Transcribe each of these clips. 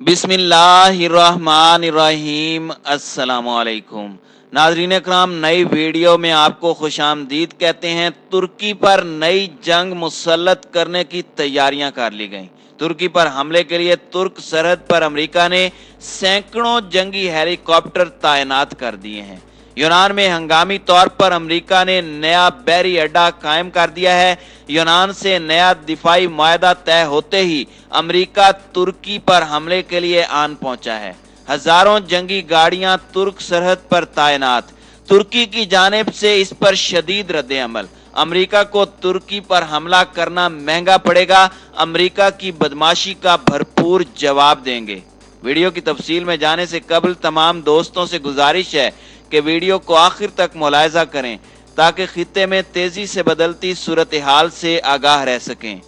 बिस्मिल्लाहिर्रहमानिर्रहीम। अस्सलामुअलैकुम नाज़रीन अकराम, नई वीडियो में आपको खुशामदीद कहते हैं। तुर्की पर नई जंग मुसल्लत करने की तैयारियां कर ली गईं। तुर्की पर हमले के लिए तुर्क सरहद पर अमेरिका ने सैकड़ों जंगी हेलीकॉप्टर तैनात कर दिए हैं। यूनान में हंगामी तौर पर अमेरिका ने नया बहरी अड्डा कायम कर दिया है। यूनान से नया दिफाई मुआहदा तय होते ही अमेरिका तुर्की पर हमले के लिए आन पहुंचा है। हजारों जंगी गाड़ियां तुर्क सरहद पर तैनात। तुर्की की जानिब से इस पर शदीद रद्द अमल। अमेरिका को तुर्की पर हमला करना महंगा पड़ेगा। अमेरिका की बदमाशी का भरपूर जवाब देंगे। वीडियो की तफसील में जाने से कबल तमाम दोस्तों से गुजारिश है कि वीडियो को आखिर तक मुलाहिजा करें ताकि खित्ते में तेजी से बदलती सूरत हाल से आगाह रह सकें।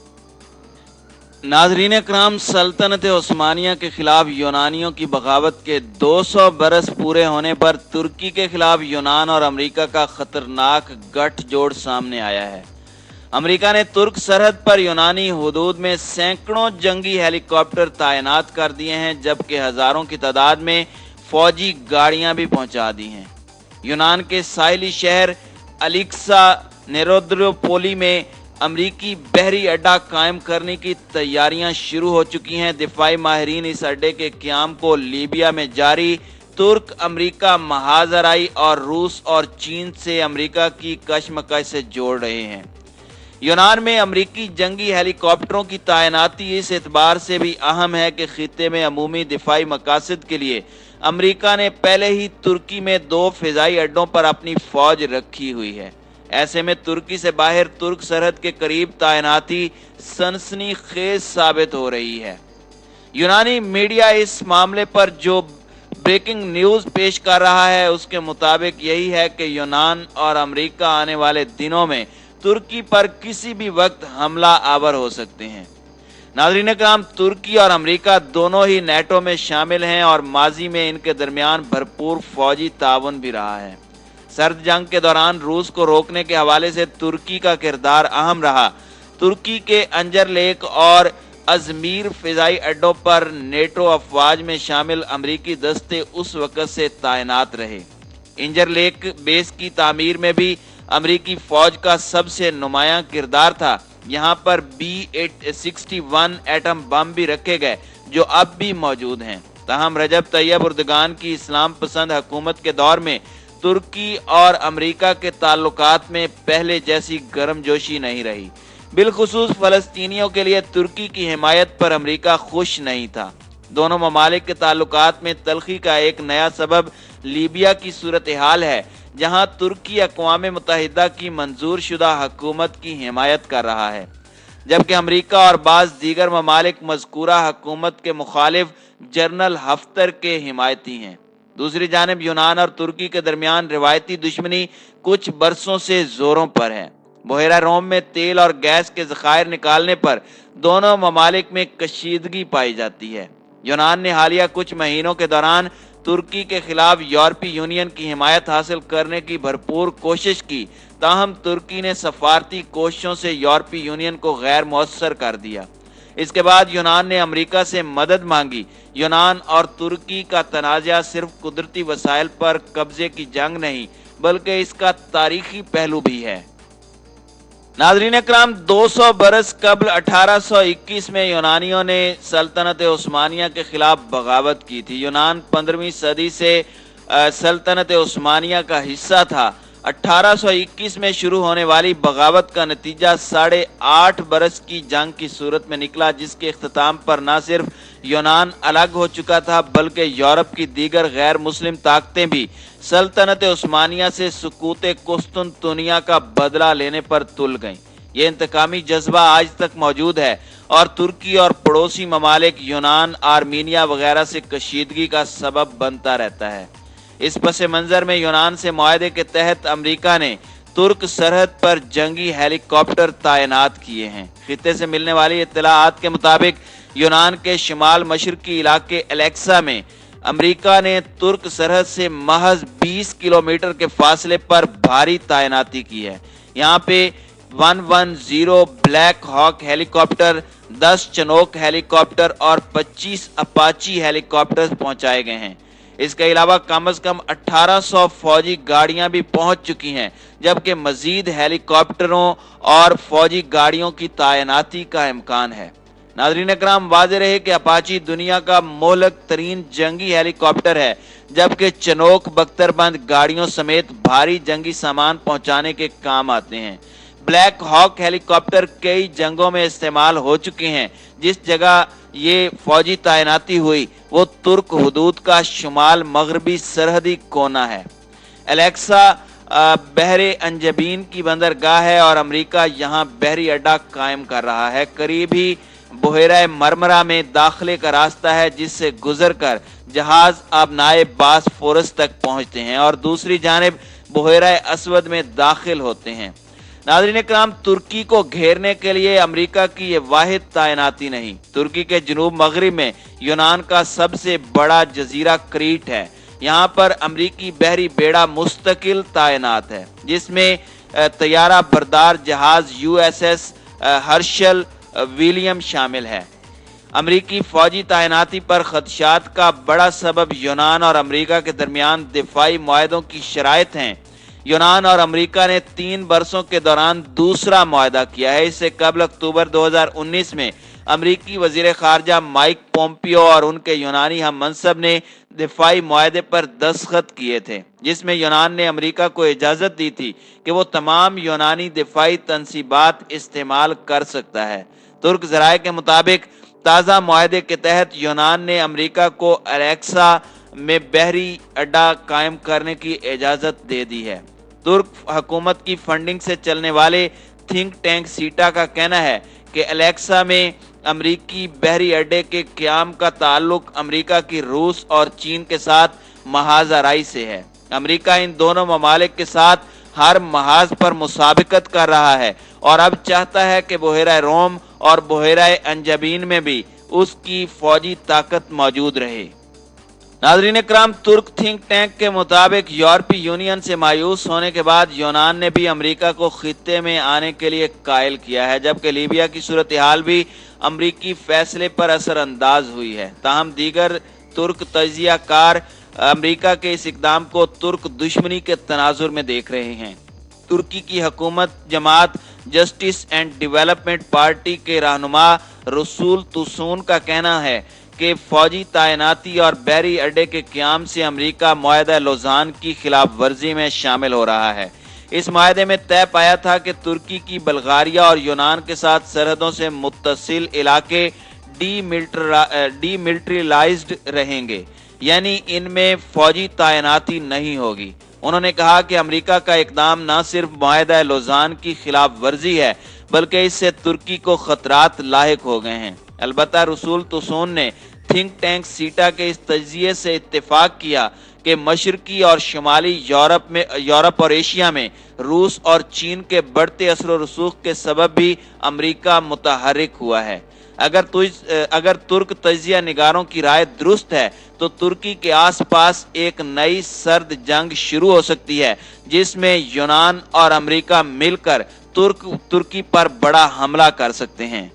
नाजरीन कराम, सल्तनत उस्मानिया के खिलाफ यूनानियों की बगावत के 200 बरस पूरे होने पर तुर्की के खिलाफ यूनान और अमेरिका का खतरनाक गठजोड़ सामने आया है। अमेरिका ने तुर्क सरहद पर यूनानी हुदूद में सैकड़ों जंगी हेलीकॉप्टर तैनात कर दिए हैं, जबकि हजारों की तादाद में फौजी गाड़ियां भी पहुंचा दी हैं। यूनान के साहिली शहर अलिक्सा नेरोद्रोपोली में अमरीकी बहरी अड्डा कायम करने की तैयारियां शुरू हो चुकी हैं। दिफाई माहिरीन इस अड्डे के क़याम को लीबिया में जारी तुर्क अमरीका महाजराई और रूस और चीन से अमरीका की कशमकश से जोड़ रहे हैं। यूनान में अमरीकी जंगी हेलीकॉप्टरों की तैनाती इस एतबार से भी अहम है कि खित्ते में अमूमी दिफाई मकासद के लिए अमरीका ने पहले ही तुर्की में 2 फ़िज़ाई अड्डों पर अपनी फौज रखी हुई है। ऐसे में तुर्की से बाहर तुर्क सरहद के करीब तैनाती सनसनीखेज साबित हो रही है। यूनानी मीडिया इस मामले पर जो ब्रेकिंग न्यूज़ पेश कर रहा है उसके मुताबिक यही है कि यूनान और अमरीका आने वाले दिनों में तुर्की पर किसी भी वक्त हमला आवर हो सकते हैं। नाज़रीन कराम, तुर्की और अमेरिका दोनों ही नेटो में शामिल हैं और माजी में इनके दरमियान भरपूर फौजी ताउन भी रहा है। सर्द जंग के दौरान रूस को रोकने के हवाले से तुर्की का किरदार अहम रहा। तुर्की के अंजर लेक और अजमीर फ़िज़ाई अड्डों पर नेटो अफवाज में शामिल अमरीकी दस्ते उस वक़्त से तैनात रहे। इंजर लेक बेस की तामीर में भी अमरीकी फौज का सबसे नुमायां किरदार था। यहाँ पर B-61 एटम बम भी रखे गए जो अब भी मौजूद हैं। ताहम रजब तैयब उर्दगान की इस्लाम पसंद हुकूमत के दौर में तुर्की और अमरीका के ताल्लुकात में पहले जैसी गर्मजोशी नहीं रही। बिलखुसूस फ़लस्तीनियों के लिए तुर्की की हिमायत पर अमरीका खुश नहीं था। दोनों ममालिक के ताल्लुकात में तलखी का एक नया सबब लीबिया की सूरत हाल है, जहां तुर्की अक़वाम मुत्तहिदा की मंजूर शुदा हुकूमत की हिमायत कर रहा है, जबकि अमरीका और बाज़ दीगर ममालिक मज़कूरा हुकूमत के मुखालिफ जनरल हफ्तर के हिमायती हैं। दूसरी जानिब यूनान और तुर्की के दरमियान रिवायती दुश्मनी कुछ बरसों से जोरों पर है। बहेरा रोम में तेल और गैस के ज़खायर निकालने पर दोनों ममालिक में कशीदगी पाई जाती है। यूनान ने हालिया कुछ महीनों के दौरान तुर्की के खिलाफ यूरोपीय यूनियन की हिमायत हासिल करने की भरपूर कोशिश की, ताहम तुर्की ने सफारती कोशिशों से यूरोपीय यूनियन को गैर मौसर कर दिया। इसके बाद यूनान ने अमेरिका से मदद मांगी। यूनान और तुर्की का तनाज़ा सिर्फ कुदरती वसाइल पर कब्जे की जंग नहीं बल्कि इसका तारीखी पहलू भी है। नाज़रीन अकराम, 200 बरस कबल 1821 में यूनानियों ने सल्तनत उस्मानिया के खिलाफ बगावत की थी। यूनान 15वीं सदी से सल्तनत उस्मानिया का हिस्सा था। 1821 में शुरू होने वाली बगावत का नतीजा 8.5 बरस की जंग की सूरत में निकला, जिसके इख्तिताम पर न सिर्फ यूनान अलग हो चुका था बल्कि यूरोप की दीगर गैर मुस्लिम ताकतें भी सल्तनत उस्मानिया से सुकूत कुस्तुनतुनिया का बदला लेने पर तुल गईं। ये इंतकामी जज्बा आज तक मौजूद है और तुर्की और पड़ोसी ममालिक यूनान, आर्मीनिया वगैरह से कशीदगी का सबब बनता रहता है। इस पस मंजर में यूनान से मुआहदे के तहत अमरीका ने तुर्क सरहद पर जंगी हेलीकॉप्टर तैनात किए हैं। खित्ते से मिलने वाली इत्तलाआत के मुताबिक यूनान के शिमाल मशरकी इलाके एलेक्सा में अमरीका ने तुर्क सरहद से महज 20 किलोमीटर के फासले पर भारी तैनाती की है। यहाँ पे 110 ब्लैक हॉक हेलीकॉप्टर 10 चनोक हेलीकॉप्टर और 25 अपाची हेलीकॉप्टर पहुंचाए गए हैं। इसके अलावा कम से कम 1800 फौजी गाड़ियां भी पहुंच चुकी हैं, जबकि मजीद हेलीकॉप्टरों और फौजी गाड़ियों की तैनाती का इम्कान है। नाज़रीन इकराम, वाज़ेह रहे कि अपाची दुनिया का मोहलक तरीन जंगी हेलीकॉप्टर है, जबकि चनोक बख्तरबंद गाड़ियों समेत भारी जंगी सामान पहुंचाने के काम आते हैं। ब्लैक हॉक हेलीकॉप्टर कई जंगों में इस्तेमाल हो चुके हैं। जिस जगह ये फौजी तैनाती हुई वो तुर्क हुदूद का शुमाल मगरबी सरहदी कोना है। एलेक्सा बहरे अंजबीन की बंदरगाह है और अमेरिका यहाँ बहरी अड्डा कायम कर रहा है। करीब ही बुहेरा मरमरा में दाखिले का रास्ता है, जिससे गुजरकर जहाज आबनाए बासफोरस तक पहुंचते हैं और दूसरी जानिब बुहेरा असवद में दाखिल होते हैं। नाज़रीन इकराम, तुर्की को घेरने के लिए अमेरिका की ये वाहिद तैनाती नहीं। तुर्की के जनूब मगरिब में यूनान का सबसे बड़ा जजीरा क्रीट है। यहाँ पर अमेरिकी बहरी बेड़ा मुस्तकिल तैनात है, जिसमें तैयारा बरदार जहाज USS हर्शल विलियम शामिल है। अमेरिकी फौजी तैनाती पर खदशात का बड़ा सबब यूनान और अमेरिका के दरमियान दिफाई मुआहदों की शराइत हैं। यूनान और अमेरिका ने 3 बरसों के दौरान दूसरा मुआहदा किया है। इससे कबल अक्टूबर 2019 में अमेरिकी वजीर खारजा माइक पोम्पियो और उनके यूनानी हम मनसब ने दिफाई मुआहदे पर दस्तखत किए थे, जिसमें यूनान ने अमेरिका को इजाज़त दी थी कि वो तमाम यूनानी दिफाई तनसीबात इस्तेमाल कर सकता है। तुर्क ज़राए के मुताबिक ताज़ा मुआहदे के तहत यूनान ने अमेरिका को एलेक्सा में बहरी अड्डा कायम करने की इजाज़त दे दी है। तुर्क हुकूमत की फंडिंग से चलने वाले थिंक टैंक सीटा का कहना है कि एलेक्सा में अमरीकी बहरी अड्डे के क़याम का ताल्लुक अमेरिका की रूस और चीन के साथ महाजराई से है। अमेरिका इन दोनों ममालिक के साथ हर महाज पर मुसाबिकत कर रहा है और अब चाहता है कि बुहेरा रोम और बुहेरा अंजबीन में भी उसकी फौजी ताकत मौजूद रहे। नाज़रीन इकराम, तुर्क थिंक टैंक के मुताबिक यूरोपीय यूनियन से मायूस होने के बाद यूनान ने भी अमेरिका को खित्ते में आने के लिए कायल किया है, जबकि लीबिया की सूरत हाल भी अमेरिकी फैसले पर असरअंदाज हुई है। ताहम दीगर तुर्क तजिया कार अमेरिका के इस इकदाम को तुर्क दुश्मनी के तनाजुर में देख रहे हैं। तुर्की की हुकूमत जमात जस्टिस एंड डेवलपमेंट पार्टी के रहनुमा रसूल तुसून का कहना है कि फौजी तैनाती और बहरी अड्डे के क़याम से अमेरिका मुआहदा लौज़ान की खिलाफ वर्जी में शामिल हो रहा है। इस मुआहदे में तय पाया था कि तुर्की की बल्गारिया और यूनान के साथ सरहदों से मुत्तसिल इलाके डीमिलिटरीलाइज्ड रहेंगे, यानी इनमें फौजी तैनाती नहीं होगी। उन्होंने कहा कि अमेरिका का इकदाम न सिर्फ मुआहदा लौज़ान की खिलाफ वर्जी है, बल्कि इससे तुर्की को खतरात लाहिक हो गए हैं। अलबत्ता रसूल तुसून ने थिंक टैंक सीटा के इस तजिए से इत्तेफाक किया कि मशरकी और शुमाली यूरोप और एशिया में रूस और चीन के बढ़ते असर व रसूख के सबब भी अमेरिका मुतहर्रिक हुआ है। अगर तुर्क तजिया निगारों की राय दुरुस्त है तो तुर्की के आसपास एक नई सर्द जंग शुरू हो सकती है, जिसमें यूनान और अमेरिका मिलकर तुर्की पर बड़ा हमला कर सकते हैं।